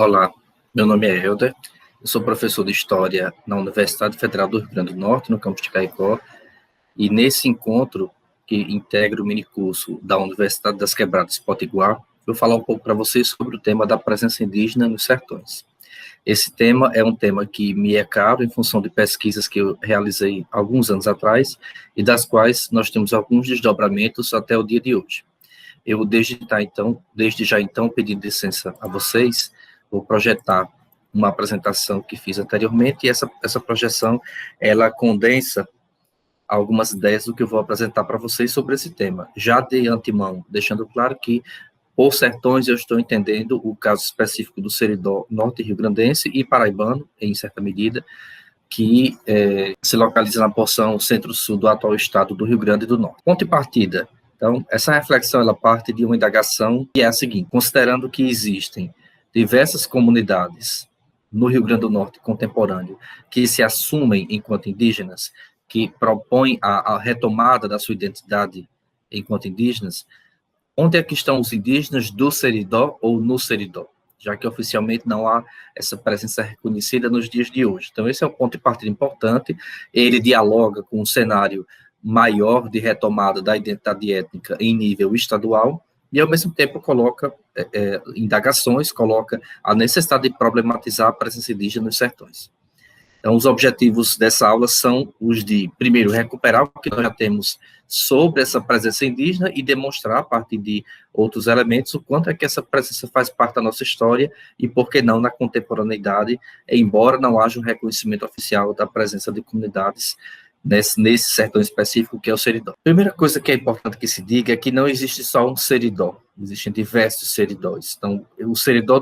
Olá, meu nome é Helder, eu sou professor de História na Universidade Federal do Rio Grande do Norte, no campus de Caicó, e nesse encontro, que integra o minicurso da Universidade das Quebradas Potiguar, eu vou falar um pouco para vocês sobre o tema da presença indígena nos sertões. Esse tema é um tema que me é caro em função de pesquisas que eu realizei alguns anos atrás e das quais nós temos alguns desdobramentos até o dia de hoje. Eu, desde já então, pedindo licença a vocês, vou projetar uma apresentação que fiz anteriormente, e essa projeção, ela condensa algumas ideias do que eu vou apresentar para vocês sobre esse tema. Já de antemão, deixando claro que, por sertões, eu estou entendendo o caso específico do Seridó norte rio-grandense e paraibano, em certa medida, que se localiza na porção centro-sul do atual estado do Rio Grande do Norte. Ponto de partida. Então, essa reflexão, ela parte de uma indagação que é a seguinte: considerando que existem diversas comunidades no Rio Grande do Norte contemporâneo que se assumem enquanto indígenas, que propõem a retomada da sua identidade enquanto indígenas, onde é que estão os indígenas do Seridó ou no Seridó? Já que oficialmente não há essa presença reconhecida nos dias de hoje. Então, esse é um ponto de partida importante. Ele dialoga com um cenário maior de retomada da identidade étnica em nível estadual, e, ao mesmo tempo, coloca indagações, coloca a necessidade de problematizar a presença indígena nos sertões. Então, os objetivos dessa aula são os de, primeiro, recuperar o que nós já temos sobre essa presença indígena e demonstrar, a partir de outros elementos, o quanto é que essa presença faz parte da nossa história e, por que não, na contemporaneidade, embora não haja um reconhecimento oficial da presença de comunidades nesse sertão específico que é o Seridó. A primeira coisa que é importante que se diga é que não existe só um Seridó, existem diversos Seridós. Então, o Seridó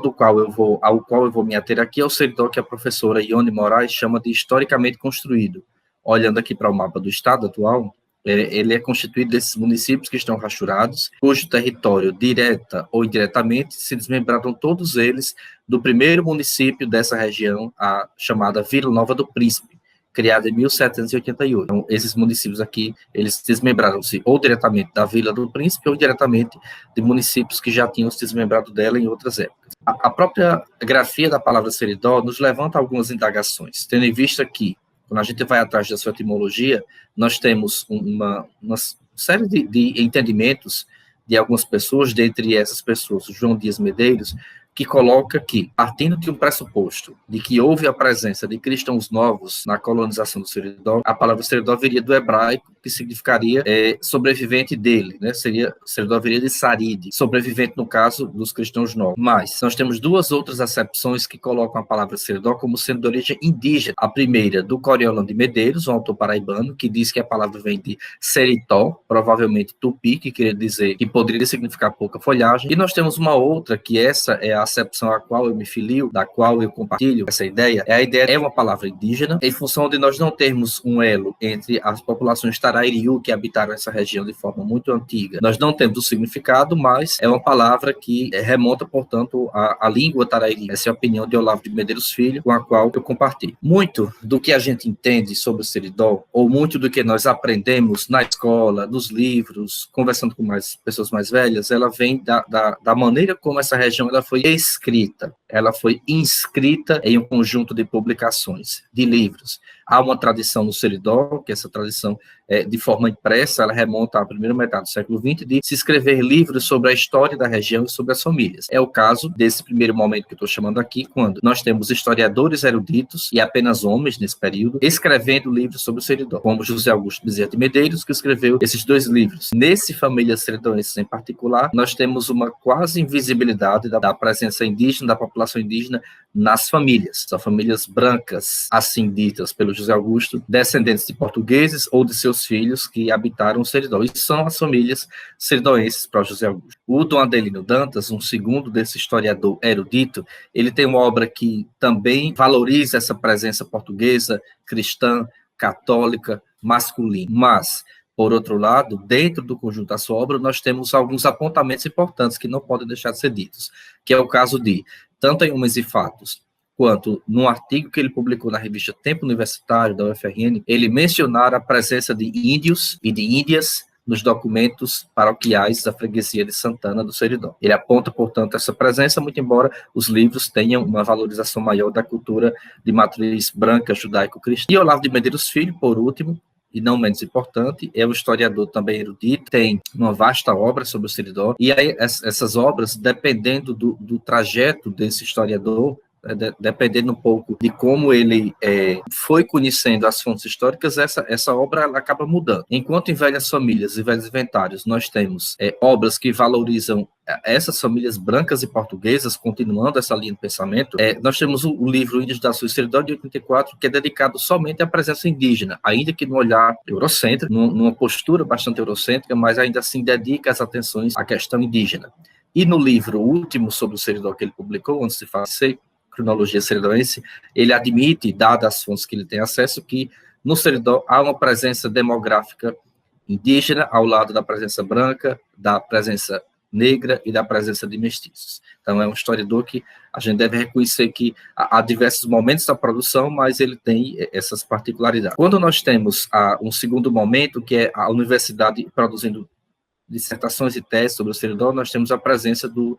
ao qual eu vou me ater aqui é o Seridó que a professora Ione Moraes chama de historicamente construído. Olhando aqui para o mapa do estado atual, ele é constituído desses municípios que estão rachurados, cujo território, direta ou indiretamente, se desmembraram todos eles do primeiro município dessa região, a chamada Vila Nova do Príncipe, criada em 1788. Então, esses municípios aqui, eles desmembraram-se ou diretamente da Vila do Príncipe ou diretamente de municípios que já tinham se desmembrado dela em outras épocas. A própria grafia da palavra Seridó nos levanta algumas indagações, tendo em vista que, quando a gente vai atrás da sua etimologia, nós temos uma série de entendimentos de algumas pessoas, dentre essas pessoas, o João Dias Medeiros, que coloca que, partindo de um pressuposto de que houve a presença de cristãos novos na colonização do Seridó, a palavra Seridó viria do hebraico, que significaria sobrevivente dele, né? Seridó viria de Saride, sobrevivente, no caso, dos cristãos novos. Mas nós temos duas outras acepções que colocam a palavra Seridó como sendo de origem indígena. A primeira, do Coriolano de Medeiros, um autor paraibano, que diz que a palavra vem de Seritó, provavelmente tupi, que queria dizer que poderia significar pouca folhagem. E nós temos uma outra, que essa é a acepção a qual eu me filio, da qual eu compartilho essa ideia, é uma palavra indígena, em função de nós não termos um elo entre as populações Tarairiú, que habitaram essa região de forma muito antiga. Nós não temos o significado, mas é uma palavra que remonta, portanto, à língua Tarairi. Essa é a opinião de Olavo de Medeiros Filho, com a qual eu compartilho. Muito do que a gente entende sobre o Seridó, ou muito do que nós aprendemos na escola, nos livros, conversando com pessoas mais velhas, ela vem da maneira como essa região ela foi escrita, ela foi inscrita em um conjunto de publicações, de livros. Há uma tradição no Seridó, que essa tradição, de forma impressa, ela remonta à primeira metade do século XX, de se escrever livros sobre a história da região e sobre as famílias. É o caso desse primeiro momento que eu estou chamando aqui, quando nós temos historiadores eruditos, e apenas homens nesse período, escrevendo livros sobre o Seridó, como José Augusto Bezerra de Medeiros, que escreveu esses dois livros. Nesse Famílias Seridoenses em particular, nós temos uma quase invisibilidade da presença indígena, da população indígena nas famílias. São famílias brancas, assim ditas pelo José Augusto, descendentes de portugueses ou de seus filhos que habitaram o Seridó. E são as famílias seridoenses para o José Augusto. O Dom Adelino Dantas, um segundo desse historiador erudito, ele tem uma obra que também valoriza essa presença portuguesa, cristã, católica, masculina. Mas, por outro lado, dentro do conjunto da sua obra, nós temos alguns apontamentos importantes que não podem deixar de ser ditos, que é o caso de, tanto em Homens e Fatos, quanto num artigo que ele publicou na revista Tempo Universitário, da UFRN, ele mencionar a presença de índios e de índias nos documentos paroquiais da freguesia de Santana do Seridó. Ele aponta, portanto, essa presença, muito embora os livros tenham uma valorização maior da cultura de matriz branca, judaico-cristã. E Olavo de Medeiros Filho, por último, e não menos importante, é um historiador também erudito, tem uma vasta obra sobre o Seridó, e aí essas obras, dependendo do trajeto desse historiador, dependendo um pouco de como ele foi conhecendo as fontes históricas, essa obra ela acaba mudando. Enquanto em Velhas Famílias e Velhos Inventários nós temos obras que valorizam essas famílias brancas e portuguesas, continuando essa linha de pensamento, nós temos o livro Índios da Sul Seridó, de 84, que é dedicado somente à presença indígena, ainda que no olhar eurocêntrico, numa postura bastante eurocêntrica, mas ainda assim dedica as atenções à questão indígena. E no livro último sobre o Seridó que ele publicou, antes de falecer, Cronologia Seridoense, ele admite, dadas as fontes que ele tem acesso, que no Seridó há uma presença demográfica indígena ao lado da presença branca, da presença negra e da presença de mestiços. Então, é um historiador que a gente deve reconhecer que há diversos momentos da produção, mas ele tem essas particularidades. Quando nós temos um segundo momento, que é a universidade produzindo dissertações e teses sobre o Seridó, nós temos a presença do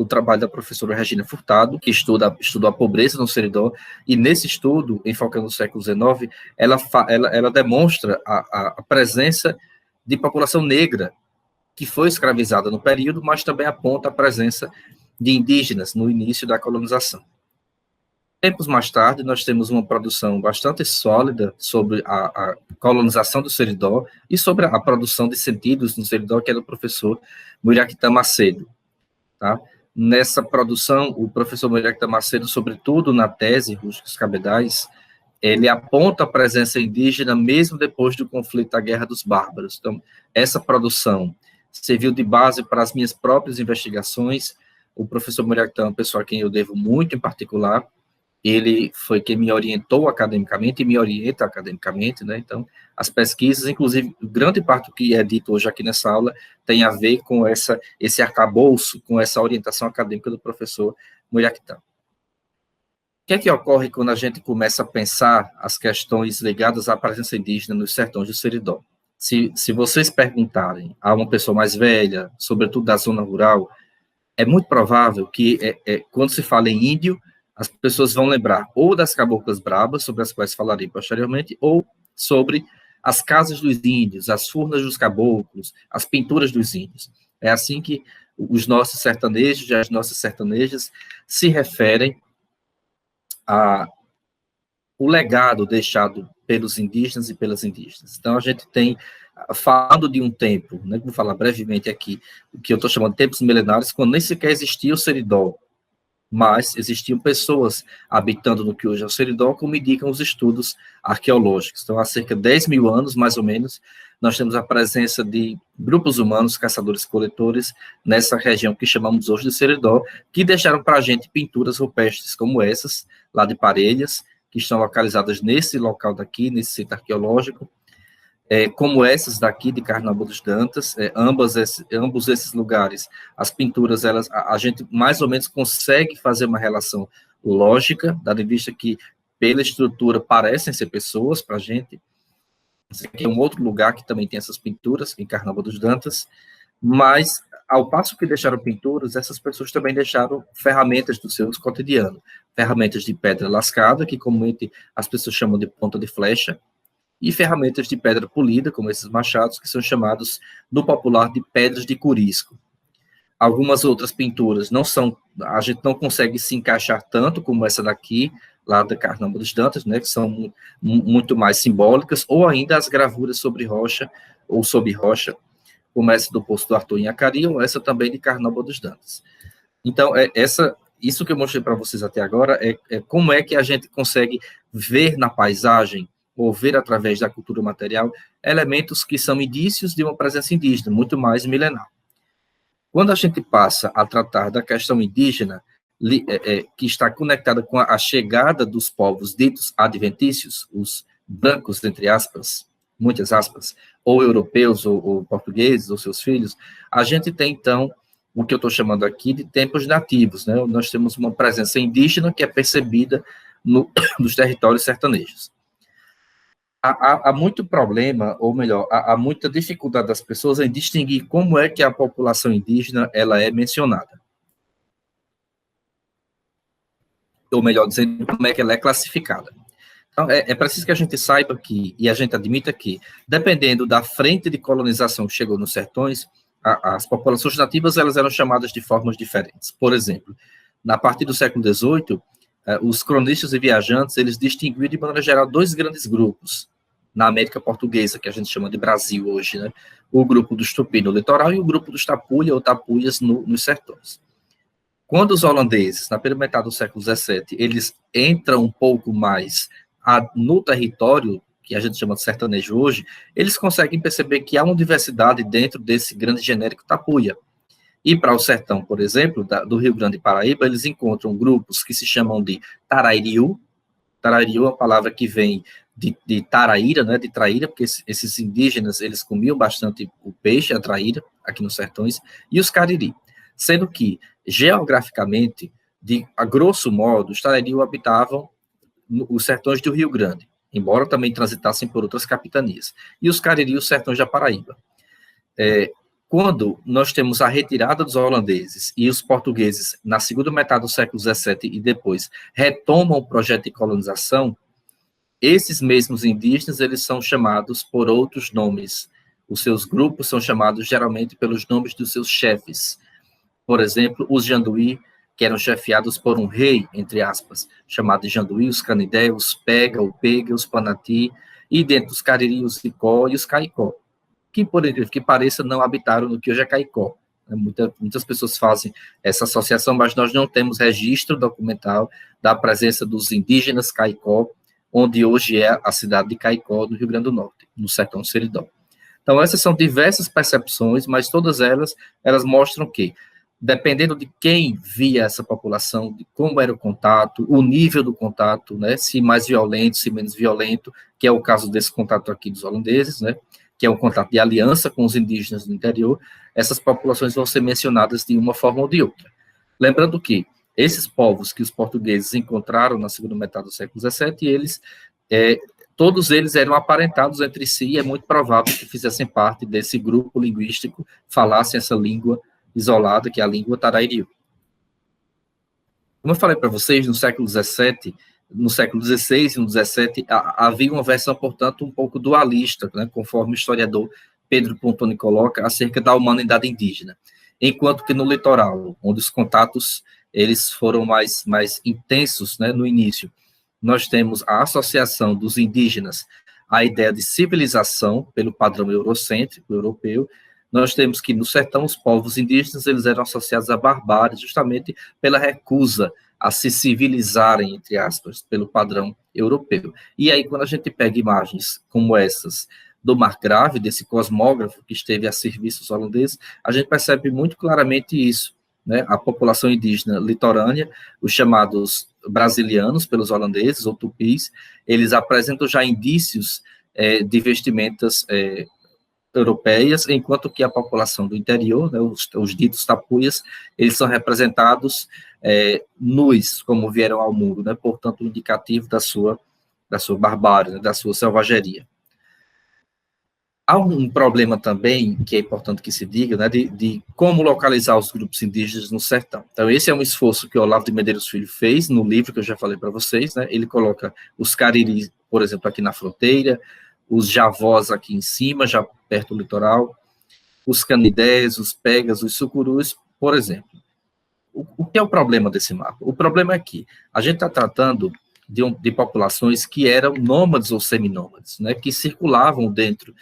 trabalho da professora Regina Furtado, que estudou a pobreza no Seridó, e nesse estudo, enfocando no século XIX, ela demonstra a presença de população negra que foi escravizada no período, mas também aponta a presença de indígenas no início da colonização. Tempos mais tarde, nós temos uma produção bastante sólida sobre a colonização do Seridó e sobre a produção de sentidos no Seridó, que é do professor Muriaquitã Macedo. Tá? Nessa produção, o professor Muriaquitã Macedo, sobretudo na tese Rústicos Cabedais, ele aponta a presença indígena mesmo depois do conflito da Guerra dos Bárbaros. Então, essa produção serviu de base para as minhas próprias investigações. O professor Muriaquitã é uma pessoa a quem eu devo muito em particular. Ele foi quem me orientou academicamente e me orienta academicamente, né? Então, as pesquisas, inclusive, grande parte do que é dito hoje aqui nessa aula tem a ver com esse arcabouço, com essa orientação acadêmica do professor Muriaquitã. O que é que ocorre quando a gente começa a pensar as questões ligadas à presença indígena nos sertões do Seridó? Se vocês perguntarem a uma pessoa mais velha, sobretudo da zona rural, é muito provável que, quando se fala em índio, as pessoas vão lembrar ou das caboclas brabas, sobre as quais falarei posteriormente, ou sobre as casas dos índios, as furnas dos caboclos, as pinturas dos índios. É assim que os nossos sertanejos e as nossas sertanejas se referem ao legado deixado pelos indígenas e pelas indígenas. Então, a gente tem, falando de um tempo, né, vou falar brevemente aqui, o que eu estou chamando de tempos milenares, quando nem sequer existia o Seridó, mas existiam pessoas habitando no que hoje é o Seridó, como indicam os estudos arqueológicos. Então, há cerca de 10 mil anos, mais ou menos, nós temos a presença de grupos humanos, caçadores-coletores, nessa região que chamamos hoje de Seridó, que deixaram para a gente pinturas rupestres como essas, lá de Parelhas, que estão localizadas nesse local daqui, nesse sítio arqueológico, como essas daqui de Carnaúba dos Dantas, ambos esses lugares, as pinturas, a gente mais ou menos consegue fazer uma relação lógica, dado em vista que, pela estrutura, parecem ser pessoas para a gente. Aqui é um outro lugar que também tem essas pinturas, em Carnaúba dos Dantas, mas, ao passo que deixaram pinturas, essas pessoas também deixaram ferramentas do seu cotidiano, ferramentas de pedra lascada, que comumente as pessoas chamam de ponta de flecha, e ferramentas de pedra polida, como esses machados, que são chamados, no popular, de pedras de curisco. Algumas outras pinturas a gente não consegue se encaixar tanto como essa daqui, lá da Carnaúba dos Dantas, né, que são muito mais simbólicas, ou ainda as gravuras sobre rocha, ou sob rocha, como essa do Poço do Arthur em Acari, ou essa também de Carnaúba dos Dantas. Então, isso que eu mostrei para vocês até agora é como é que a gente consegue ver na paisagem, ou ver através da cultura material, elementos que são indícios de uma presença indígena, muito mais milenar. Quando a gente passa a tratar da questão indígena, que está conectada com a chegada dos povos ditos adventícios, os brancos, entre aspas, muitas aspas, ou europeus, ou portugueses, ou seus filhos, a gente tem, então, o que eu estou chamando aqui de tempos nativos, né? Nós temos uma presença indígena que é percebida nos territórios sertanejos. há muito problema, ou melhor, há muita dificuldade das pessoas em distinguir como é que a população indígena ela é mencionada. Ou melhor dizendo, como é que ela é classificada. Então, é preciso que a gente saiba que, e a gente admita que, dependendo da frente de colonização que chegou nos sertões, as populações nativas elas eram chamadas de formas diferentes. Por exemplo, na partir do século XVIII, os cronistas e viajantes, eles distinguiam de maneira geral dois grandes grupos na América Portuguesa, que a gente chama de Brasil hoje, né? O grupo dos Tupi no litoral e o grupo dos Tapuia ou Tapuias nos sertões. Quando os holandeses, na primeira metade do século XVII, eles entram um pouco mais no território, que a gente chama de sertanejo hoje, eles conseguem perceber que há uma diversidade dentro desse grande genérico Tapuia. E para o sertão, por exemplo, do Rio Grande e Paraíba, eles encontram grupos que se chamam de Tarairiu. Tarairiu é uma palavra que vem de taraíra, né, de traíra, porque esses indígenas, eles comiam bastante o peixe, a traíra, aqui nos sertões, e os cariri. Sendo que, geograficamente, a grosso modo, os Tarairiu habitavam os sertões do Rio Grande, embora também transitassem por outras capitanias. E os cariri, os sertões da Paraíba. Quando nós temos a retirada dos holandeses e os portugueses, na segunda metade do século XVII e depois, retomam o projeto de colonização, esses mesmos indígenas, eles são chamados por outros nomes. Os seus grupos são chamados geralmente pelos nomes dos seus chefes. Por exemplo, os Janduí, que eram chefiados por um rei, entre aspas, chamado de Janduí, os Canidé, os Pega, o Pega, os Panati, e dentro dos Cariri, os Icó e os Caicó, que, por incrível que pareça, não habitaram no que hoje é Caicó. Muitas pessoas fazem essa associação, mas nós não temos registro documental da presença dos indígenas Caicó, onde hoje é a cidade de Caicó, no Rio Grande do Norte, no sertão do Seridó. Então, essas são diversas percepções, mas todas elas mostram que, dependendo de quem via essa população, de como era o contato, o nível do contato, né, se mais violento, se menos violento, que é o caso desse contato aqui dos holandeses, né, que é um contato de aliança com os indígenas do interior, essas populações vão ser mencionadas de uma forma ou de outra. Lembrando que esses povos que os portugueses encontraram na segunda metade do século XVII, todos eles eram aparentados entre si, e é muito provável que fizessem parte desse grupo linguístico, falassem essa língua isolada, que é a língua Tarairiu. Como eu falei para vocês, no século XVII, no século XVI e no XVII, havia uma versão, portanto, um pouco dualista, né, conforme o historiador Pedro Pontoni coloca, acerca da humanidade indígena. Enquanto que no litoral, onde os contatos eles foram mais intensos, né, no início, nós temos a associação dos indígenas à ideia de civilização, pelo padrão eurocêntrico, europeu. Nós temos que, no sertão, os povos indígenas eles eram associados à barbárie, justamente pela recusa a se civilizarem, entre aspas, pelo padrão europeu. E aí, quando a gente pega imagens como essas do Margrave, desse cosmógrafo que esteve a serviço dos holandeses, a gente percebe muito claramente isso, né? A população indígena litorânea, os chamados brasilianos pelos holandeses, ou tupis, eles apresentam já indícios de vestimentas europeias, enquanto que a população do interior, né, os ditos tapuias, eles são representados nus, como vieram ao mundo, né, portanto, indicativo da sua barbárie, né, da sua selvageria. Há um problema também, que é importante que se diga, né, de como localizar os grupos indígenas no sertão. Então, esse é um esforço que o Olavo de Medeiros Filho fez, no livro que eu já falei para vocês, né, ele coloca os cariris, por exemplo, aqui na fronteira, os javós aqui em cima, já perto do litoral, os canidés, os pegas, os sucurus, por exemplo. O que é o problema desse mapa? O problema é que a gente está tratando de populações que eram nômades ou seminômades, né, que circulavam dentro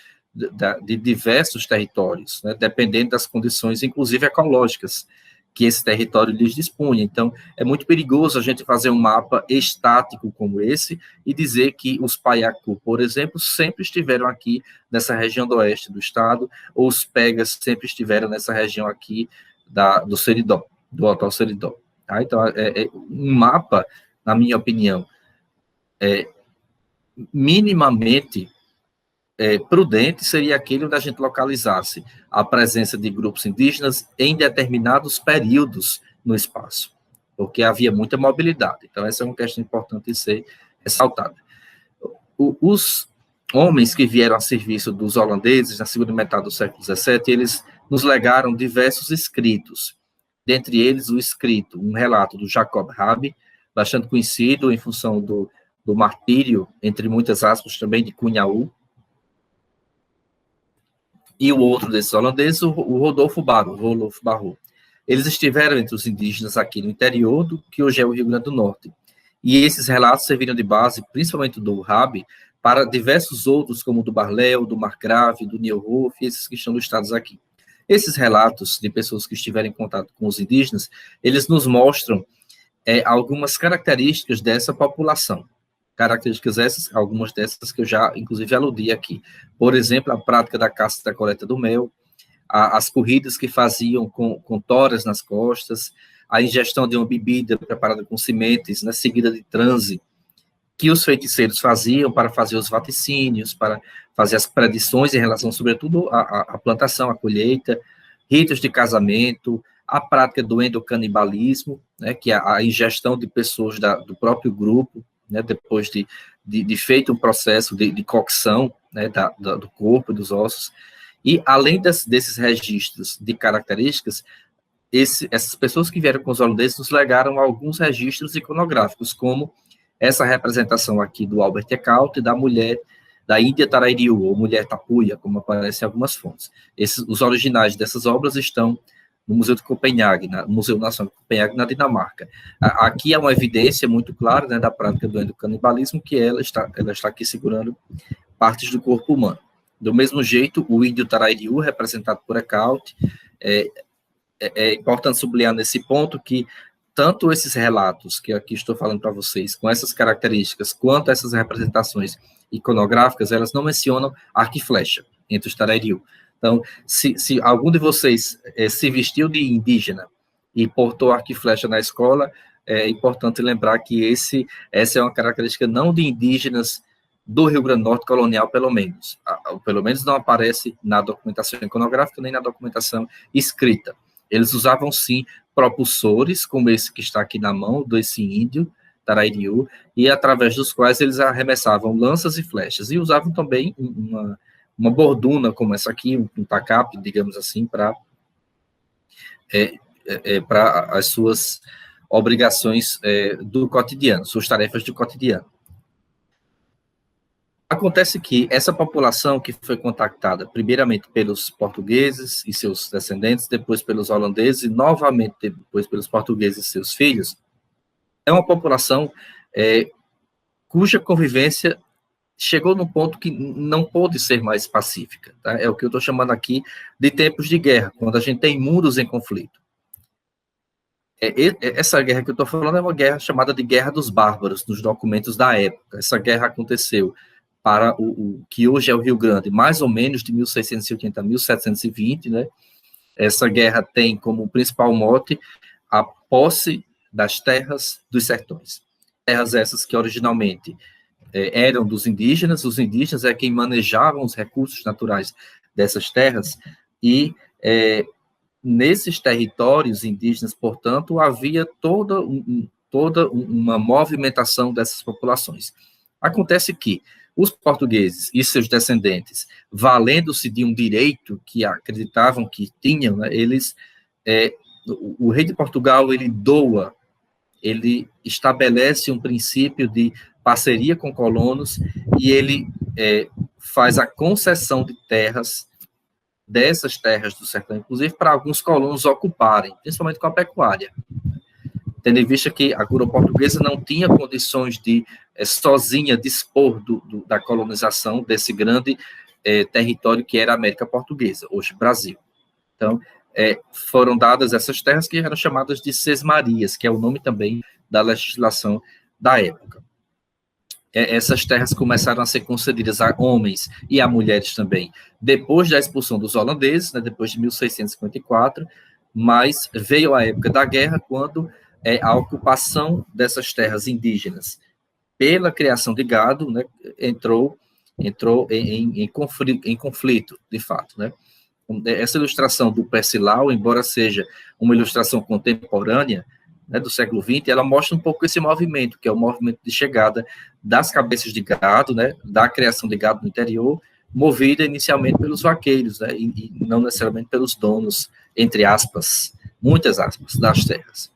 de diversos territórios, né, dependendo das condições, inclusive ecológicas, que esse território lhes dispunha. Então, é muito perigoso a gente fazer um mapa estático como esse e dizer que os Paiacu, por exemplo, sempre estiveram aqui nessa região do oeste do estado, ou os Pegas sempre estiveram nessa região aqui do Seridó, do Alto Seridó. Tá? Então, um mapa, na minha opinião, minimamente prudente seria aquele onde a gente localizasse a presença de grupos indígenas em determinados períodos no espaço, porque havia muita mobilidade. Então, essa é uma questão importante de ser ressaltada. homens que vieram a serviço dos holandeses na segunda metade do século XVII, eles nos legaram diversos escritos, dentre eles o escrito, um relato do Jacob Rabe, bastante conhecido em função do martírio, entre muitas aspas, também de Cunhaú, e o outro desses holandeses, o Rodolfo Barro. Eles estiveram entre os indígenas aqui no interior do que hoje é o Rio Grande do Norte. E esses relatos serviram de base, principalmente do Rabe, para diversos outros, como o do Barléu, do Margrave, do Nieuwhof, esses que estão listados aqui. Esses relatos de pessoas que estiveram em contato com os indígenas, eles nos mostram algumas características dessa população. Características essas, algumas dessas que eu já, inclusive, aludi aqui. Por exemplo, a prática da caça e da coleta do mel, as corridas que faziam com toras nas costas, a ingestão de uma bebida preparada com sementes, né, seguida de transe, que os feiticeiros faziam para fazer os vaticínios, para fazer as predições em relação, sobretudo, à plantação, à colheita, ritos de casamento, a prática do endocanibalismo, né, que é a ingestão de pessoas do próprio grupo, né, depois de feito um processo de cocção, né, do corpo e dos ossos. E, além desses registros de características, essas pessoas que vieram com os holandeses nos legaram alguns registros iconográficos, como essa representação aqui do Albert Eckhout, da mulher da Índia Tarairiu, ou mulher tapuia, como aparece em algumas fontes. Os originais dessas obras estão no Museu de Copenhague, no Museu Nacional de Copenhague, na Dinamarca. Aqui há uma evidência muito clara, né, da prática do endocanibalismo, que ela está aqui segurando partes do corpo humano. Do mesmo jeito, o índio Tarairiu, representado por Eckhout, é importante sublinhar nesse ponto que tanto esses relatos que aqui estou falando para vocês, com essas características, quanto essas representações iconográficas, elas não mencionam arco e flecha entre os Tarairiu. Então, se algum de vocês se vestiu de indígena e portou arco e flecha na escola, é importante lembrar que essa é uma característica não de indígenas do Rio Grande do Norte colonial, pelo menos. Pelo menos não aparece na documentação iconográfica nem na documentação escrita. Eles usavam, sim, propulsores, como esse que está aqui na mão, desse índio, Tarairiu, e através dos quais eles arremessavam lanças e flechas. E usavam também uma borduna, como essa aqui, um tacape, digamos assim, para as suas obrigações do cotidiano, suas tarefas do cotidiano. Acontece que essa população que foi contactada primeiramente pelos portugueses e seus descendentes, depois pelos holandeses e novamente depois pelos portugueses e seus filhos, é uma população cuja convivência chegou num ponto que não pôde ser mais pacífica. Tá? É o que eu estou chamando aqui de tempos de guerra, quando a gente tem mundos em conflito. Essa guerra que eu estou falando é uma guerra chamada de Guerra dos Bárbaros, nos documentos da época. Essa guerra aconteceu para o que hoje é o Rio Grande, mais ou menos de 1680 a 1720, né? Essa guerra tem como principal mote a posse das terras dos sertões. Terras essas que originalmente eram dos indígenas, os indígenas é quem manejavam os recursos naturais dessas terras, e nesses territórios indígenas, portanto, havia toda uma movimentação dessas populações. Acontece que os portugueses e seus descendentes, valendo-se de um direito que acreditavam que tinham, né, o rei de Portugal, ele estabelece um princípio de parceria com colonos e ele faz a concessão de terras, dessas terras do sertão, inclusive para alguns colonos ocuparem, principalmente com a pecuária. Tendo em vista que a coroa portuguesa não tinha condições de sozinha dispor da colonização desse grande território que era a América Portuguesa, hoje Brasil. Então, foram dadas essas terras que eram chamadas de sesmarias, que é o nome também da legislação da época. Essas terras começaram a ser concedidas a homens e a mulheres também, depois da expulsão dos holandeses, né, depois de 1654, mas veio a época da guerra, quando a ocupação dessas terras indígenas pela criação de gado, né, entrou em conflito, de fato, né? Essa ilustração do Percival, embora seja uma ilustração contemporânea, né, do século XX, ela mostra um pouco esse movimento, que é o movimento de chegada das cabeças de gado, né, da criação de gado no interior, movida inicialmente pelos vaqueiros, né, e não necessariamente pelos donos, entre aspas, muitas aspas, das terras.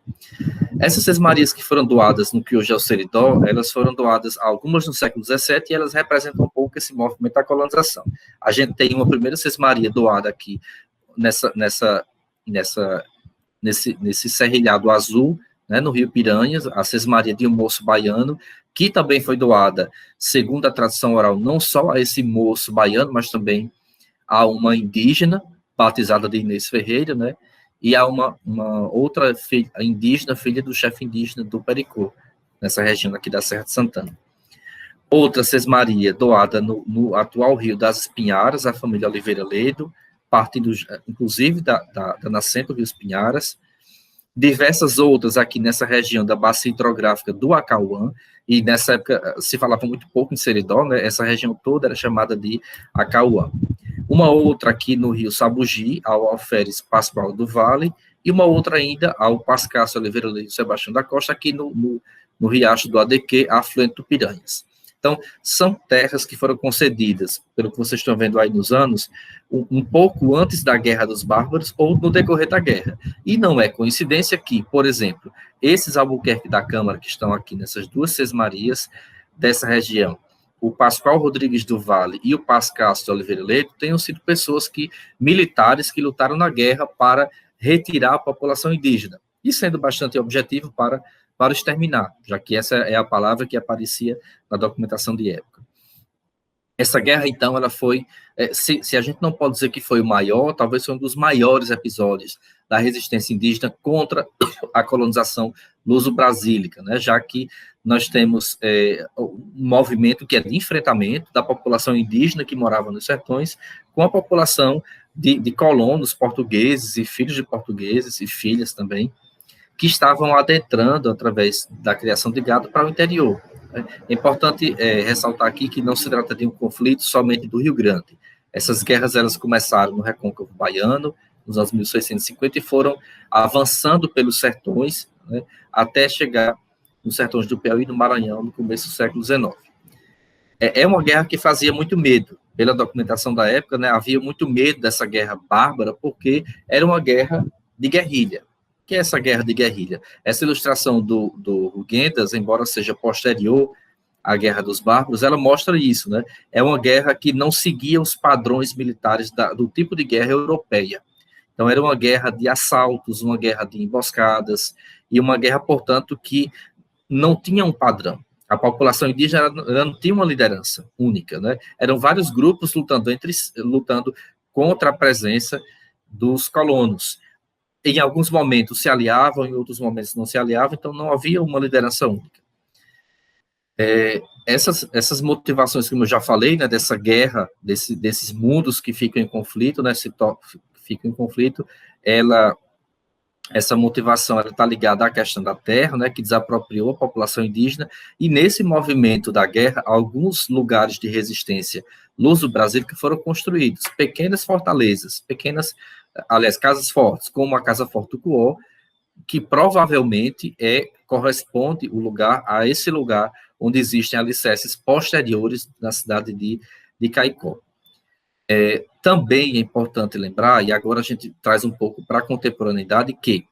Essas sesmarias que foram doadas no que hoje é o Seridó, elas foram doadas, algumas no século XVII, e elas representam um pouco esse movimento da colonização. A gente tem uma primeira sesmaria doada aqui nesse serrilhado azul, né, no Rio Piranhas, a sesmaria de um moço baiano, que também foi doada, segundo a tradição oral, não só a esse moço baiano, mas também a uma indígena, batizada de Inês Ferreira, né, e a uma outra filha, indígena, filha do chefe indígena do Pericô, nessa região aqui da Serra de Santana. Outra sesmaria doada no atual Rio das Espinharas, a família Oliveira Ledo, partindo, inclusive, da nascente do Rio Espinharas. Diversas outras aqui nessa região da bacia hidrográfica do Acauã, e nessa época se falava muito pouco em Seridó, né? Essa região toda era chamada de Acauã. Uma outra aqui no Rio Sabugi, ao Alferes Pascoal do Vale, e uma outra ainda ao Pascácio Oliveira Leite Sebastião da Costa, aqui no Riacho do Adequê, afluente do Piranhas. Então, são terras que foram concedidas, pelo que vocês estão vendo aí nos anos, um pouco antes da Guerra dos Bárbaros ou no decorrer da guerra. E não é coincidência que, por exemplo, esses Albuquerque da Câmara que estão aqui nessas duas sesmarias dessa região, o Pascoal Rodrigues do Vale e o Pascácio de Oliveira Leite, tenham sido pessoas militares que lutaram na guerra para retirar a população indígena, e sendo bastante objetivo para exterminar, já que essa é a palavra que aparecia na documentação de época. Essa guerra, então, ela foi, se a gente não pode dizer que foi o maior, talvez foi um dos maiores episódios da resistência indígena contra a colonização luso-brasílica, né, já que nós temos um movimento que é de enfrentamento da população indígena que morava nos sertões com a população de colonos portugueses e filhos de portugueses e filhas também, que estavam adentrando através da criação de gado para o interior. É importante ressaltar aqui que não se trata de um conflito somente do Rio Grande. Essas guerras elas começaram no Recôncavo Baiano, nos anos 1650, e foram avançando pelos sertões, né, até chegar nos sertões do Piauí e do Maranhão, no começo do século XIX. É uma guerra que fazia muito medo. Pela documentação da época, né, havia muito medo dessa guerra bárbara, porque era uma guerra de guerrilha. Que é essa guerra de guerrilha? Essa ilustração do Guendas, embora seja posterior à Guerra dos Bárbaros, ela mostra isso, né? É uma guerra que não seguia os padrões militares do tipo de guerra europeia. Então, era uma guerra de assaltos, uma guerra de emboscadas, e uma guerra, portanto, que não tinha um padrão. A população indígena ela não tinha uma liderança única, né? Eram vários grupos lutando contra a presença dos colonos. Em alguns momentos se aliavam, em outros momentos não se aliavam, então não havia uma liderança única. Essas motivações, como eu já falei, né, dessa guerra, desses mundos que ficam em conflito, né, ficam em conflito, essa motivação está ligada à questão da terra, né, que desapropriou a população indígena, e nesse movimento da guerra, alguns lugares de resistência luso-brasílica foram construídos, pequenas fortalezas, casas fortes, como a Casa Forte do Cuó, que provavelmente corresponde a esse lugar onde existem alicerces posteriores na cidade de Caicó. Também é importante lembrar, e agora a gente traz um pouco para a contemporaneidade, que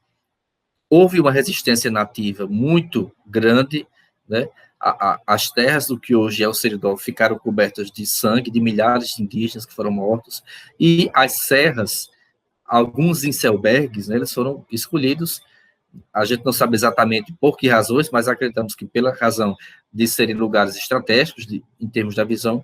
houve uma resistência nativa muito grande, né? As terras do que hoje é o Seridó ficaram cobertas de sangue de milhares de indígenas que foram mortos, e as serras, alguns inselbergues, né, eles foram escolhidos, a gente não sabe exatamente por que razões, mas acreditamos que pela razão de serem lugares estratégicos, em termos da visão,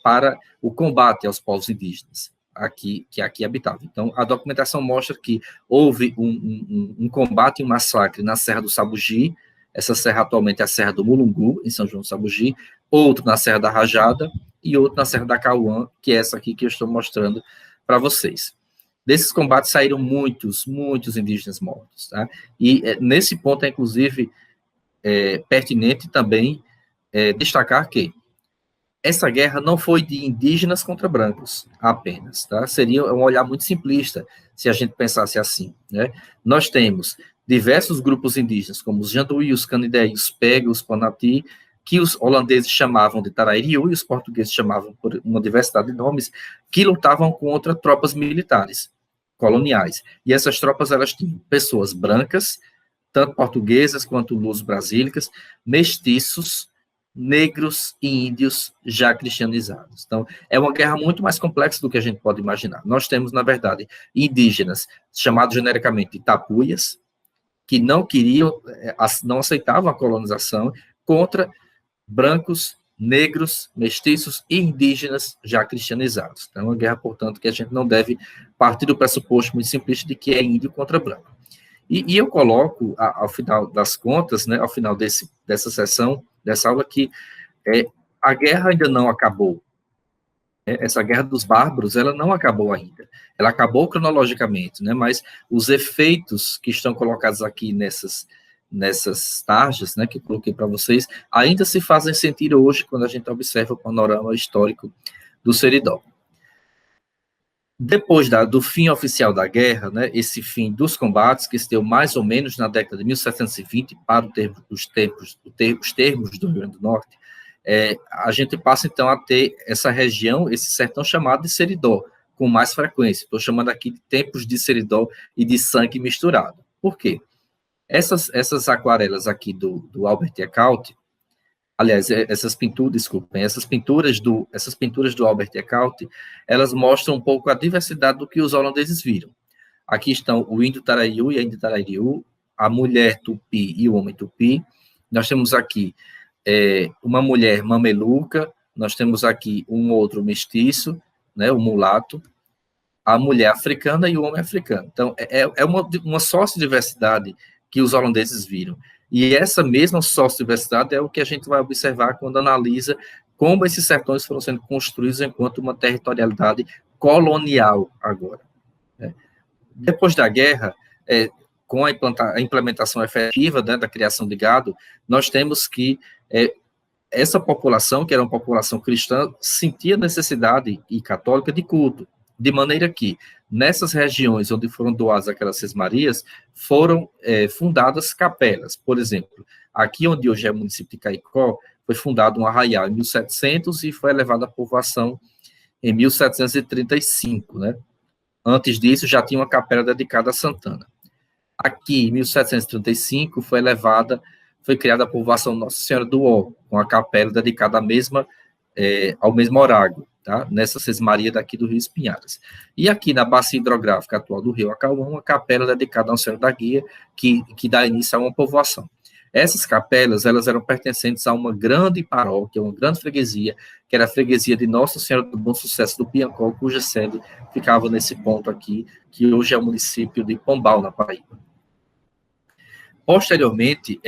para o combate aos povos indígenas que aqui habitavam. Então, a documentação mostra que houve um combate e um massacre na Serra do Sabugi, essa serra atualmente é a Serra do Mulungu, em São João do Sabugi, outro na Serra da Rajada e outro na Serra da Cauã, que é essa aqui que eu estou mostrando para vocês. Desses combates saíram muitos indígenas mortos, tá? E nesse ponto é, inclusive, pertinente também destacar que essa guerra não foi de indígenas contra brancos apenas, tá? Seria um olhar muito simplista se a gente pensasse assim, né? Nós temos diversos grupos indígenas, como os Janduí, os Canidé, os Pega, os Panati, que os holandeses chamavam de Tarairiú e os portugueses chamavam por uma diversidade de nomes, que lutavam contra tropas militares coloniais. E essas tropas, elas tinham pessoas brancas, tanto portuguesas quanto luso-brasílicas, mestiços, negros e índios já cristianizados. Então, é uma guerra muito mais complexa do que a gente pode imaginar. Nós temos, na verdade, indígenas, chamados genericamente de tapuias, que não queriam, não aceitavam a colonização, contra brancos, negros, mestiços e indígenas já cristianizados. Então, é uma guerra, portanto, que a gente não deve partir do pressuposto muito simplista de que é índio contra branco. E eu coloco, ao final das contas, né, ao final dessa sessão, dessa aula, que a guerra ainda não acabou. Essa guerra dos bárbaros, ela não acabou ainda. Ela acabou cronologicamente, né, mas os efeitos que estão colocados aqui nessas tarjas, né, que eu coloquei para vocês, ainda se fazem sentir hoje, quando a gente observa o panorama histórico do Seridó. Depois do fim oficial da guerra, né, esse fim dos combates, que se deu mais ou menos na década de 1720, para os termos do Rio Grande do Norte, a gente passa, então, a ter essa região, esse sertão chamado de Seridó, com mais frequência. Estou chamando aqui de tempos de Seridó e de sangue misturado. Por quê? Essas aquarelas aqui do Albert Eckhout, aliás, essas pinturas do Albert Eckhout, elas mostram um pouco a diversidade do que os holandeses viram. Aqui estão o índio Taraiú e a índia Taraiú, a mulher tupi e o homem tupi. Nós temos aqui uma mulher mameluca, nós temos aqui um outro mestiço, né, o mulato, a mulher africana e o homem africano. Então, é uma sócio-diversidade que os holandeses viram. E essa mesma sócio-diversidade é o que a gente vai observar quando analisa como esses sertões foram sendo construídos enquanto uma territorialidade colonial agora. Depois da guerra, com a implementação efetiva, né, da criação de gado, nós temos que essa população, que era uma população cristã, sentia necessidade, e católica, de culto, de maneira que, nessas regiões onde foram doadas aquelas sesmarias, foram fundadas capelas. Por exemplo, aqui onde hoje é o município de Caicó, foi fundado um arraial em 1700 e foi elevada à povoação em 1735, né? Antes disso, já tinha uma capela dedicada a Santana. Aqui, em 1735, foi criada a povoação Nossa Senhora do Ó, com a capela dedicada ao mesmo horário, tá? Nessa sesmaria daqui do Rio Espinharas. E aqui na bacia hidrográfica atual do Rio Acauã, uma capela dedicada ao Senhor da Guia, que dá início a uma povoação. Essas capelas, elas eram pertencentes a uma grande paróquia, uma grande freguesia, que era a freguesia de Nossa Senhora do Bom Sucesso do Piancó, cuja sede ficava nesse ponto aqui, que hoje é o município de Pombal, na Paraíba. Posteriormente,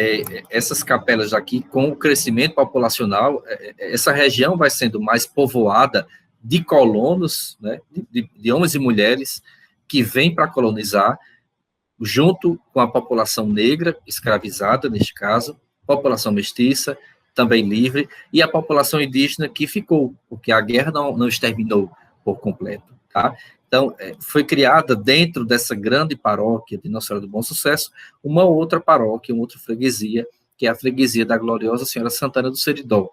essas capelas aqui, com o crescimento populacional, essa região vai sendo mais povoada de colonos, né, de homens e mulheres que vêm para colonizar, junto com a população negra, escravizada, neste caso, população mestiça, também livre, e a população indígena que ficou, porque a guerra não exterminou por completo, tá? Então, foi criada dentro dessa grande paróquia de Nossa Senhora do Bom Sucesso, uma outra paróquia, uma outra freguesia, que é a freguesia da gloriosa Senhora Santana do Seridó.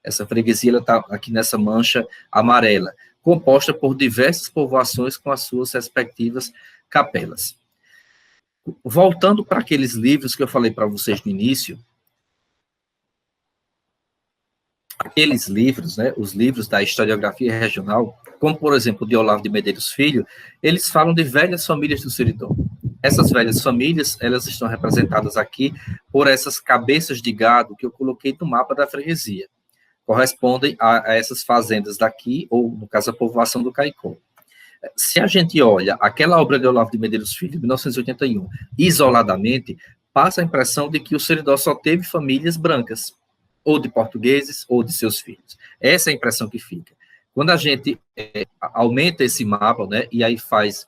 Essa freguesia está aqui nessa mancha amarela, composta por diversas povoações com as suas respectivas capelas. Voltando para aqueles livros que eu falei para vocês no início, aqueles livros, né, os livros da historiografia regional, como, por exemplo, de Olavo de Medeiros Filho, eles falam de velhas famílias do Seridó. Essas velhas famílias, elas estão representadas aqui por essas cabeças de gado que eu coloquei no mapa da freguesia. Correspondem a essas fazendas daqui, ou, no caso, a povoação do Caicó. Se a gente olha aquela obra de Olavo de Medeiros Filho, de 1981, isoladamente, passa a impressão de que o Seridó só teve famílias brancas, ou de portugueses, ou de seus filhos. Essa é a impressão que fica. Quando a gente aumenta esse mapa, né, e aí faz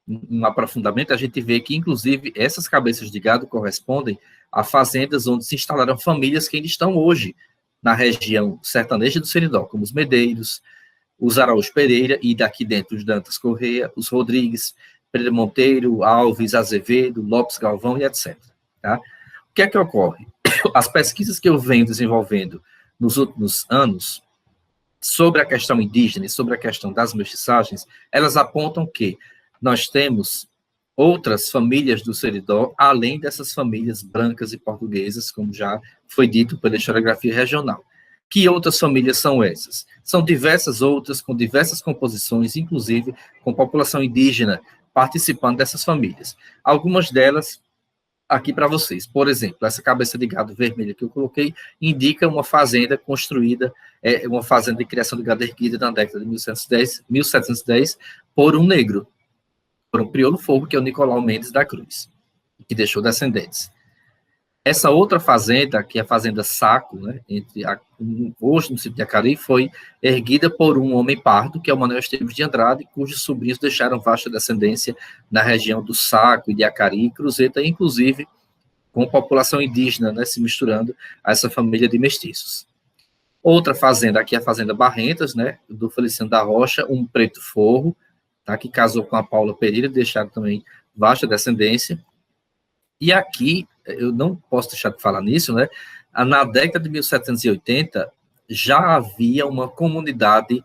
um aprofundamento, a gente vê que, inclusive, essas cabeças de gado correspondem a fazendas onde se instalaram famílias que ainda estão hoje na região sertaneja do Seridó, como os Medeiros, os Araújo Pereira, e daqui dentro os Dantas Correia, os Rodrigues, Pereira Monteiro, Alves, Azevedo, Lopes Galvão e etc. Tá? O que é que ocorre? As pesquisas que eu venho desenvolvendo nos últimos anos sobre a questão indígena e sobre a questão das mestiçagens, elas apontam que nós temos outras famílias do Seridó, além dessas famílias brancas e portuguesas, como já foi dito pela historiografia regional. Que outras famílias são essas? São diversas outras, com diversas composições, inclusive com população indígena participando dessas famílias. Algumas delas aqui para vocês. Por exemplo, essa cabeça de gado vermelha que eu coloquei indica uma fazenda construída, uma fazenda de criação de gado erguida na década de 1710 por um negro, por um crioulo fogo, que é o Nicolau Mendes da Cruz, que deixou descendentes. Essa outra fazenda, que é a Fazenda Saco, né, hoje no sítio de Acari, foi erguida por um homem pardo, que é o Manuel Esteves de Andrade, cujos sobrinhos deixaram vasta descendência na região do Saco e de Acari e Cruzeta, inclusive com população indígena, né, se misturando a essa família de mestiços. Outra fazenda, aqui é a Fazenda Barrentas, né, do Feliciano da Rocha, um preto forro, tá, que casou com a Paula Pereira, deixaram também vasta descendência. E aqui, eu não posso deixar de falar nisso, né? Na década de 1780, já havia uma comunidade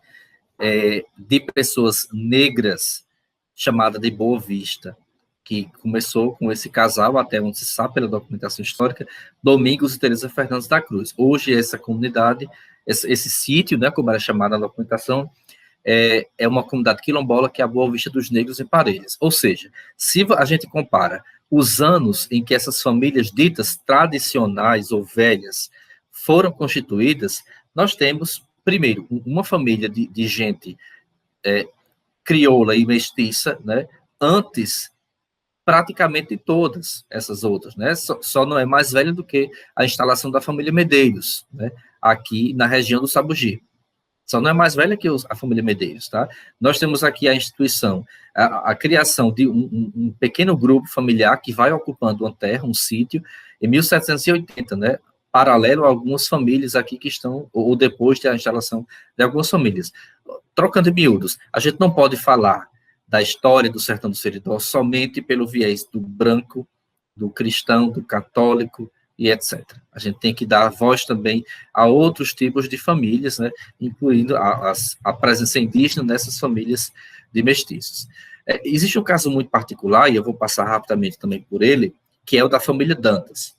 de pessoas negras chamada de Boa Vista, que começou com esse casal, até onde se sabe pela documentação histórica, Domingos e Teresa Fernandes da Cruz. Hoje, essa comunidade, esse sítio, né, como era chamada na documentação, é uma comunidade quilombola, que é a Boa Vista dos Negros em Parelhas. Ou seja, se a gente compara os anos em que essas famílias ditas tradicionais ou velhas foram constituídas, nós temos, primeiro, uma família de gente crioula e mestiça, né, antes praticamente todas essas outras, né, só não é mais velha do que a instalação da família Medeiros, né, aqui na região do Sabugi. Só não é mais velha que a família Medeiros, tá? Nós temos aqui a instituição, a criação de um pequeno grupo familiar que vai ocupando uma terra, um sítio, em 1780, né? Paralelo a algumas famílias aqui que estão, ou depois da instalação de algumas famílias. Trocando em miúdos, a gente não pode falar da história do Sertão do Seridó somente pelo viés do branco, do cristão, do católico, e etc. A gente tem que dar voz também a outros tipos de famílias, né, incluindo a presença indígena nessas famílias de mestiços. Existe um caso muito particular, e eu vou passar rapidamente também por ele, que é o da família Dantas.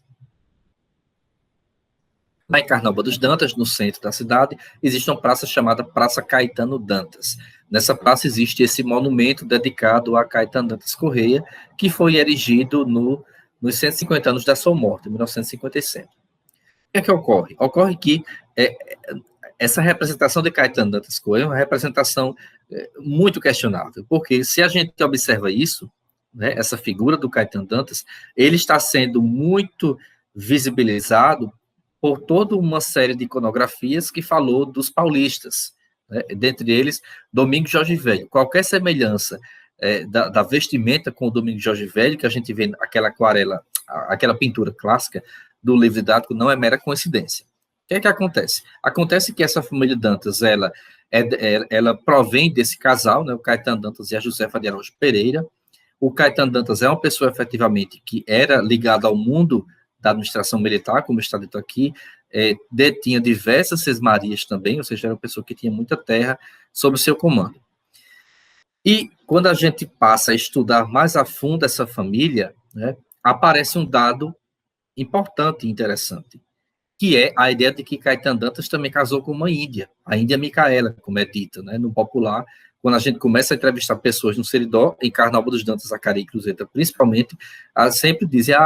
Lá em Carnaúba dos Dantas, no centro da cidade, existe uma praça chamada Praça Caetano Dantas. Nessa praça existe esse monumento dedicado a Caetano Dantas Correia, que foi erigido nos 150 anos da sua morte, em 1957. O que é que ocorre? Ocorre que essa representação de Caetano Dantas Correia é uma representação muito questionável, porque se a gente observa isso, né, essa figura do Caetano Dantas, ele está sendo muito visibilizado por toda uma série de iconografias que falou dos paulistas, né, dentre eles, Domingos Jorge Velho. Qualquer semelhança da vestimenta com o Domingos Jorge Velho, que a gente vê aquela aquarela, aquela pintura clássica do livro didático, não é mera coincidência. O que é que acontece? Acontece que essa família Dantas, ela provém desse casal, né, o Caetano Dantas e a Josefa de Araújo Pereira. O Caetano Dantas é uma pessoa, efetivamente, que era ligada ao mundo da administração militar, como está dito aqui, detinha diversas sesmarias também, ou seja, era uma pessoa que tinha muita terra sob o seu comando. E quando a gente passa a estudar mais a fundo essa família, né, aparece um dado importante e interessante, que é a ideia de que Caetano Dantas também casou com uma índia, a Índia Micaela, como é dita, né, no popular. Quando a gente começa a entrevistar pessoas no Seridó, em Carnaúba dos Dantas, Acari e Cruzeta, principalmente, sempre dizem,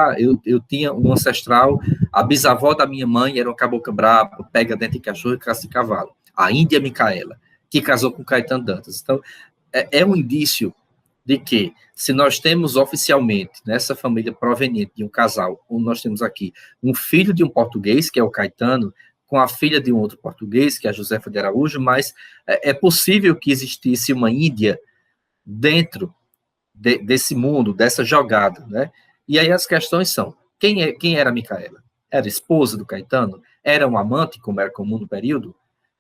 eu tinha um ancestral, a bisavó da minha mãe era uma cabocla brava, pega dentro de cachorro e caça de cavalo. A Índia Micaela, que casou com Caetano Dantas. Então, é um indício de que, se nós temos oficialmente, nessa família proveniente de um casal, onde nós temos aqui um filho de um português, que é o Caetano, com a filha de um outro português, que é a Josefa de Araújo, mas é possível que existisse uma Índia dentro desse mundo, dessa jogada, né? E aí as questões são, quem era a Micaela? Era esposa do Caetano? Era um amante, como era comum no período?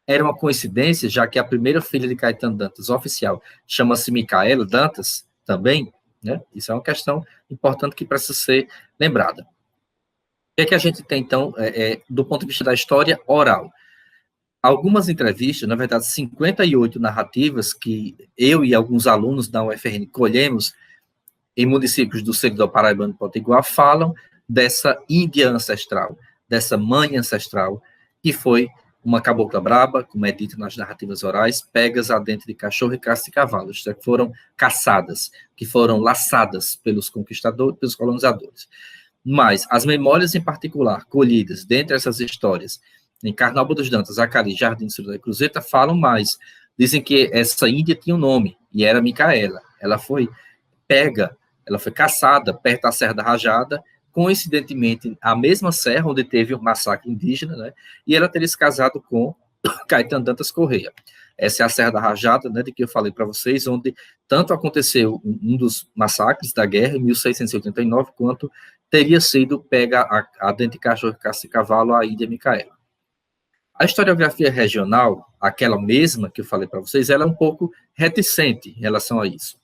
Era uma coincidência, já que a primeira filha de Caetano Dantas, oficial, chama-se Micaela Dantas, também, né? Isso é uma questão importante que precisa ser lembrada. O que é que a gente tem, então, do ponto de vista da história oral? Algumas entrevistas, na verdade, 58 narrativas que eu e alguns alunos da UFRN colhemos em municípios do servidor paraibano do Potiguar, falam dessa Índia ancestral, dessa mãe ancestral, que foi uma cabocla braba, como é dito nas narrativas orais, pegas a dente de cachorro e caça de cavalo, que foram caçadas, que foram laçadas pelos conquistadores, pelos colonizadores. Mas as memórias em particular, colhidas dentre essas histórias, em Carnaúba dos Dantas, Acari, Jardim do e Cruzeta, falam mais. Dizem que essa Índia tinha um nome, e era Micaela. Ela foi pega, ela foi caçada perto da Serra da Rajada, coincidentemente, a mesma serra onde teve o massacre indígena, né? E ela teria se casado com Caetano Dantas Correia. Essa é a Serra da Rajada, né, de que eu falei para vocês, onde tanto aconteceu um dos massacres da guerra, em 1689, quanto teria sido pega a dente de cachorro, caça e cavalo, a Índia Micaela. A historiografia regional, aquela mesma que eu falei para vocês, ela é um pouco reticente em relação a isso.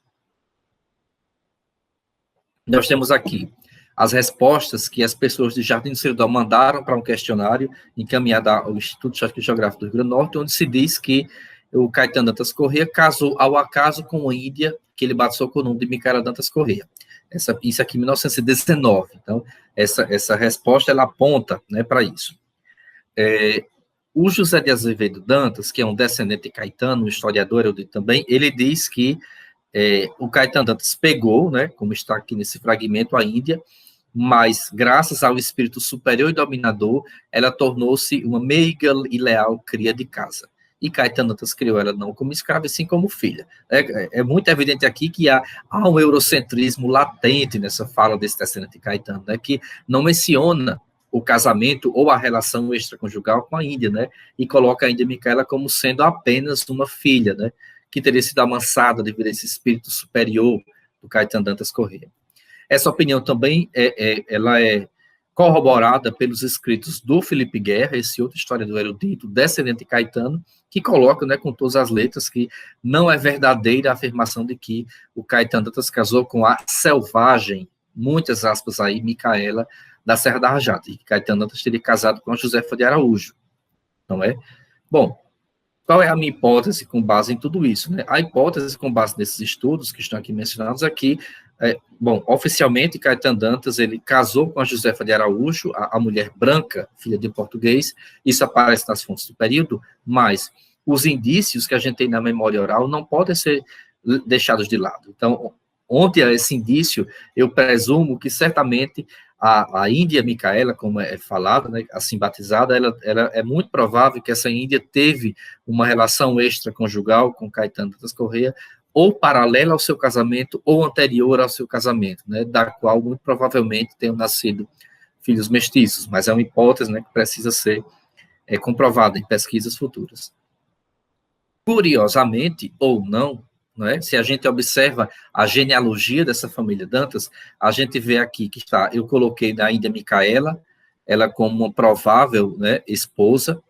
Nós temos aqui as respostas que as pessoas de Jardim do Seridó mandaram para um questionário encaminhado ao Instituto Geográfico do Rio Grande do Norte, onde se diz que o Caetano Dantas Correia casou ao acaso com uma índia que ele batizou com o nome de Micaela Dantas Correia. Isso aqui em 1919. Então, essa resposta, ela aponta, né, para isso. O José de Azevedo Dantas, que é um descendente de Caetano, um historiador erudito também, ele diz que o Caetano Dantas pegou, né, como está aqui nesse fragmento, a Índia, mas graças ao espírito superior e dominador, ela tornou-se uma meiga e leal cria de casa. E Caetano Dantas criou ela não como escrava, e sim como filha. É muito evidente aqui que há um eurocentrismo latente nessa fala desse descendente de Caetano, né, que não menciona o casamento ou a relação extraconjugal com a Índia, né, e coloca a Índia Micaela como sendo apenas uma filha, né, que teria sido amansada devido a esse espírito superior do Caetano Dantas Correia. Essa opinião também ela é corroborada pelos escritos do Felipe Guerra, esse outro historiador erudito, descendente de Caetano, que coloca, né, com todas as letras, que não é verdadeira a afirmação de que o Caetano Dantas casou com a selvagem, muitas aspas aí, Micaela, da Serra da Rajada, e que Caetano Dantas teria casado com a Josefa de Araújo, não é? Bom, qual é a minha hipótese com base em tudo isso, né? A hipótese com base nesses estudos que estão aqui mencionados aqui, oficialmente, Caetano Dantas, ele casou com a Josefa de Araújo, a mulher branca, filha de português, isso aparece nas fontes do período, mas os indícios que a gente tem na memória oral não podem ser deixados de lado. Então, onde há esse indício, eu presumo que certamente a Índia Micaela, como é falado, né, assim batizada, ela é muito provável que essa Índia teve uma relação extraconjugal com Caetano Dantas Correia, ou paralela ao seu casamento, ou anterior ao seu casamento, né, da qual muito provavelmente tenham nascido filhos mestiços, mas é uma hipótese, né, que precisa ser comprovada em pesquisas futuras. Curiosamente, ou não, se a gente observa a genealogia dessa família Dantas, a gente vê aqui que está, eu coloquei na Índia Micaela, ela como uma provável, né, esposa,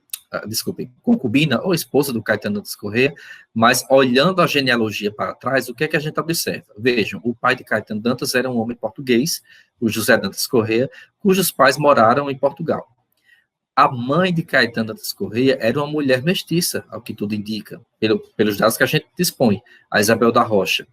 concubina ou esposa do Caetano Dantas Correia, mas olhando a genealogia para trás, o que é que a gente observa? Vejam, o pai de Caetano Dantas era um homem português, o José Dantas Correia, cujos pais moraram em Portugal. A mãe de Caetano Dantas Correia era uma mulher mestiça, ao que tudo indica, pelos dados que a gente dispõe, a Isabel da Rocha,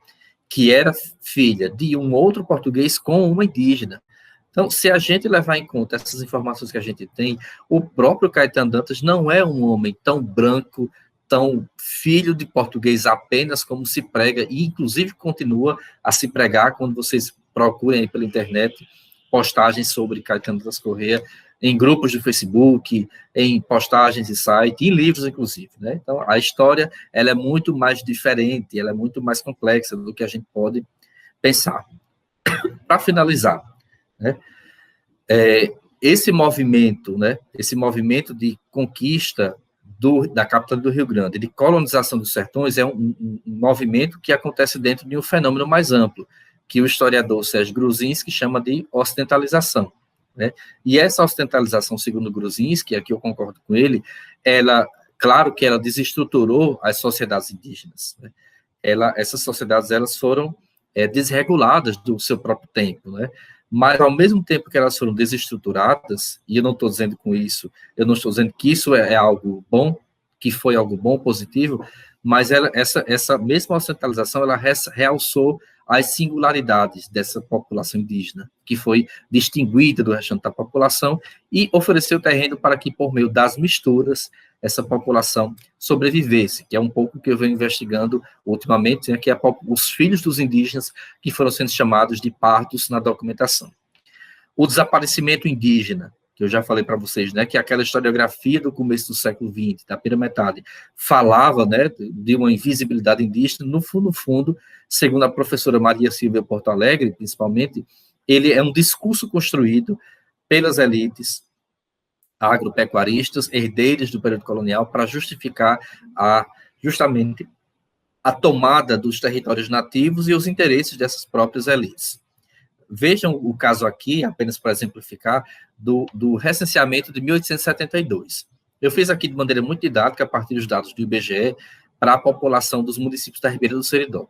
que era filha de um outro português com uma indígena. Então, se a gente levar em conta essas informações que a gente tem, o próprio Caetano Dantas não é um homem tão branco, tão filho de português apenas como se prega, e inclusive continua a se pregar quando vocês procurem aí pela internet postagens sobre Caetano Dantas Correia, em grupos do Facebook, em postagens de site, em livros, inclusive, né? Então, a história, ela é muito mais diferente, ela é muito mais complexa do que a gente pode pensar. Para finalizar, né, esse movimento, né, esse movimento de conquista da capital do Rio Grande, de colonização dos sertões, é um movimento que acontece dentro de um fenômeno mais amplo, que o historiador Sérgio Gruzinski chama de ocidentalização. Né? E essa ocidentalização, segundo Gruzinski, aqui eu concordo com ele, claro que ela desestruturou as sociedades indígenas. Né? Essas sociedades, elas foram desreguladas do seu próprio tempo, né? Mas, ao mesmo tempo que elas foram desestruturadas, e eu não estou dizendo com isso, eu não estou dizendo que isso é algo bom, que foi algo bom, positivo, mas essa mesma ocidentalização, ela realçou as singularidades dessa população indígena, que foi distinguida do restante da população, e ofereceu terreno para que, por meio das misturas, essa população sobrevivesse, que é um pouco que eu venho investigando ultimamente, né, que é os filhos dos indígenas que foram sendo chamados de pardos na documentação. O desaparecimento indígena, que eu já falei para vocês, né, que aquela historiografia do começo do século XX, da primeira metade, falava, né, de uma invisibilidade indígena, no fundo, segundo a professora Maria Silvia Porto Alegre, principalmente, ele é um discurso construído pelas elites agropecuaristas, herdeiros do período colonial, para justificar justamente a tomada dos territórios nativos e os interesses dessas próprias elites. Vejam o caso aqui, apenas para exemplificar, do recenseamento de 1872. Eu fiz aqui de maneira muito didática, a partir dos dados do IBGE, para a população dos municípios da Ribeira do Seridó.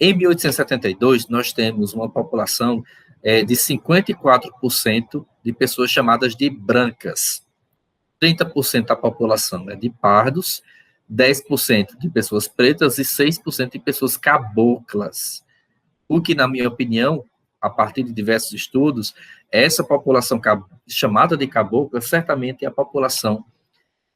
Em 1872, nós temos uma população de 54% de pessoas chamadas de brancas. 30% da população é de pardos, 10% de pessoas pretas e 6% de pessoas caboclas. O que, na minha opinião, a partir de diversos estudos, essa população chamada de cabocla certamente é a população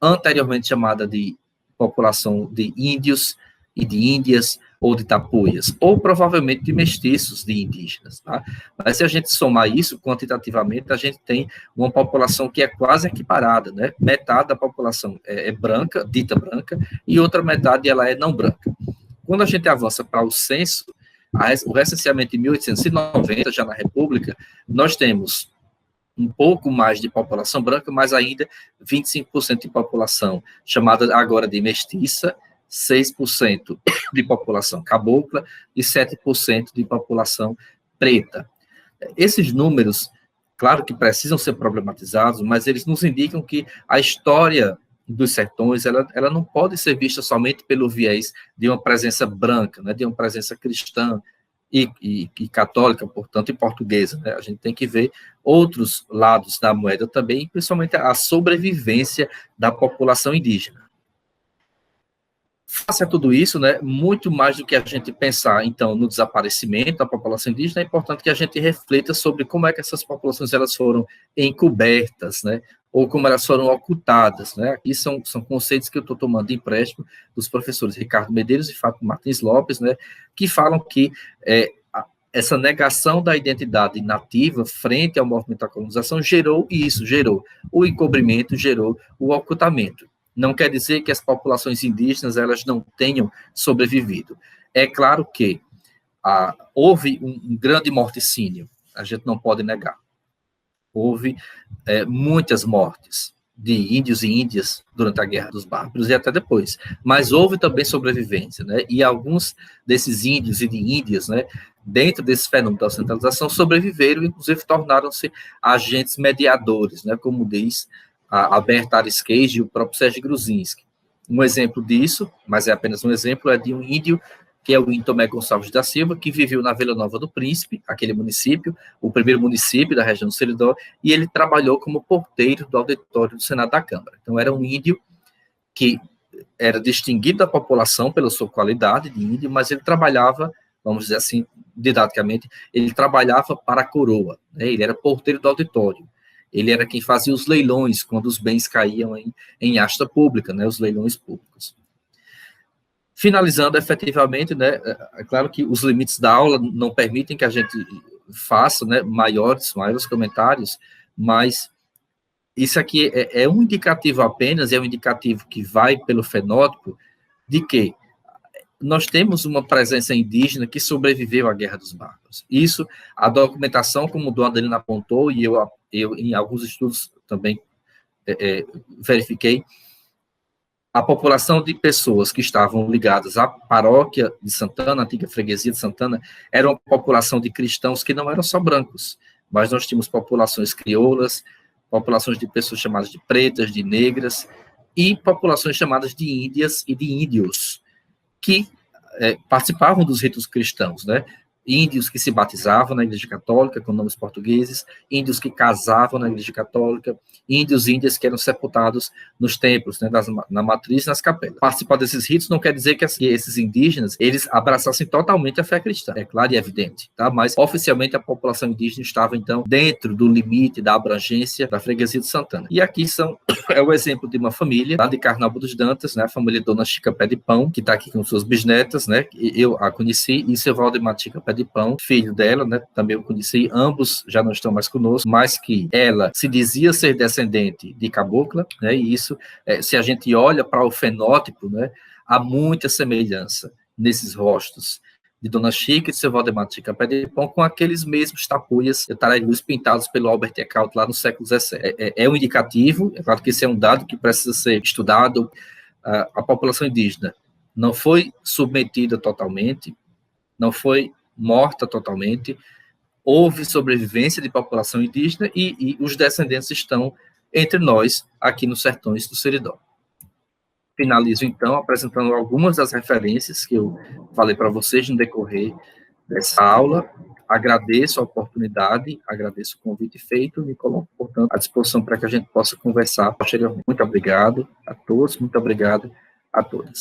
anteriormente chamada de população de índios e de índias, ou de tapuias, ou provavelmente de mestiços de indígenas, tá? Mas se a gente somar isso quantitativamente, a gente tem uma população que é quase equiparada, né? Metade da população é branca, dita branca, e outra metade ela é não branca. Quando a gente avança para o censo, o recenseamento de 1890, já na República, nós temos um pouco mais de população branca, mas ainda 25% de população chamada agora de mestiça, 6% de população cabocla e 7% de população preta. Esses números, claro que precisam ser problematizados, mas eles nos indicam que a história dos sertões, ela não pode ser vista somente pelo viés de uma presença branca, né, de uma presença cristã e católica, portanto, e portuguesa, né? A gente tem que ver outros lados da moeda também, principalmente a sobrevivência da população indígena. Face a tudo isso, né, muito mais do que a gente pensar, então, no desaparecimento da população indígena, é importante que a gente reflita sobre como é que essas populações elas foram encobertas, né, ou como elas foram ocultadas, né. Aqui são conceitos que eu estou tomando de empréstimo dos professores Ricardo Medeiros e Fábio Martins Lopes, né, que falam que essa negação da identidade nativa frente ao movimento da colonização gerou o encobrimento, gerou o ocultamento. Não quer dizer que as populações indígenas elas não tenham sobrevivido. É claro que houve um grande morticínio, a gente não pode negar. Houve muitas mortes de índios e índias durante a Guerra dos Bárbaros e até depois. Mas houve também sobrevivência, né? E alguns desses índios e de índias, né, dentro desse fenômeno da ocidentalização, sobreviveram, inclusive tornaram-se agentes mediadores, né, como diz a Berta Arisquez e o próprio Sérgio Gruzinski. Um exemplo disso, mas é apenas um exemplo, é de um índio, que é o índio Tomé Gonçalves da Silva, que viveu na Vila Nova do Príncipe, aquele município, o primeiro município da região do Seridó, e ele trabalhou como porteiro do auditório do Senado da Câmara. Então, era um índio que era distinguido da população pela sua qualidade de índio, mas ele trabalhava, vamos dizer assim, didaticamente, ele trabalhava para a coroa, né? Ele era porteiro do auditório. Ele era quem fazia os leilões, quando os bens caíam em asta pública, né, os leilões públicos. Finalizando, efetivamente, né, é claro que os limites da aula não permitem que a gente faça, né, maiores comentários, mas isso aqui é um indicativo apenas, é um indicativo que vai pelo fenótipo de que nós temos uma presença indígena que sobreviveu à Guerra dos Bárbaros. Isso, a documentação, como o Dom Adelino apontou, e eu em alguns estudos também verifiquei, a população de pessoas que estavam ligadas à paróquia de Santana, a antiga freguesia de Santana, era uma população de cristãos que não eram só brancos, mas nós tínhamos populações crioulas, populações de pessoas chamadas de pretas, de negras, e populações chamadas de índias e de índios, que participavam dos ritos cristãos, né? índios que se batizavam na Igreja Católica com nomes portugueses, índios que casavam na Igreja Católica, índios e índias que eram sepultados nos templos, né, na matriz e nas capelas. Participar desses ritos não quer dizer que esses indígenas, eles abraçassem totalmente a fé cristã, é claro e evidente, tá? Mas oficialmente a população indígena estava, então, dentro do limite da abrangência da freguesia de Santana. E aqui é o exemplo de uma família, lá de Carnaúba dos Dantas, né, a família Dona Chica Pé de Pão, que está aqui com suas bisnetas, né, eu a conheci, e seu Valdemar Chica Pé de Pão, filho dela, né, também eu conheci, ambos já não estão mais conosco, mas que ela se dizia ser descendente de cabocla, né, e isso, se a gente olha para o fenótipo, né, há muita semelhança nesses rostos de Dona Chica e de seu Valdemar Chica Pé de Pão com aqueles mesmos tapuias tarailus pintados pelo Albert Eckhout lá no século XVII. É um indicativo, é claro que esse é um dado que precisa ser estudado. A população indígena não foi submetida totalmente, não foi morta totalmente, houve sobrevivência de população indígena e os descendentes estão entre nós, aqui nos sertões do Seridó. Finalizo, então, apresentando algumas das referências que eu falei para vocês no decorrer dessa aula. Agradeço a oportunidade, agradeço o convite feito, me coloco, portanto, à disposição para que a gente possa conversar posteriormente. Muito obrigado a todos, muito obrigado a todas.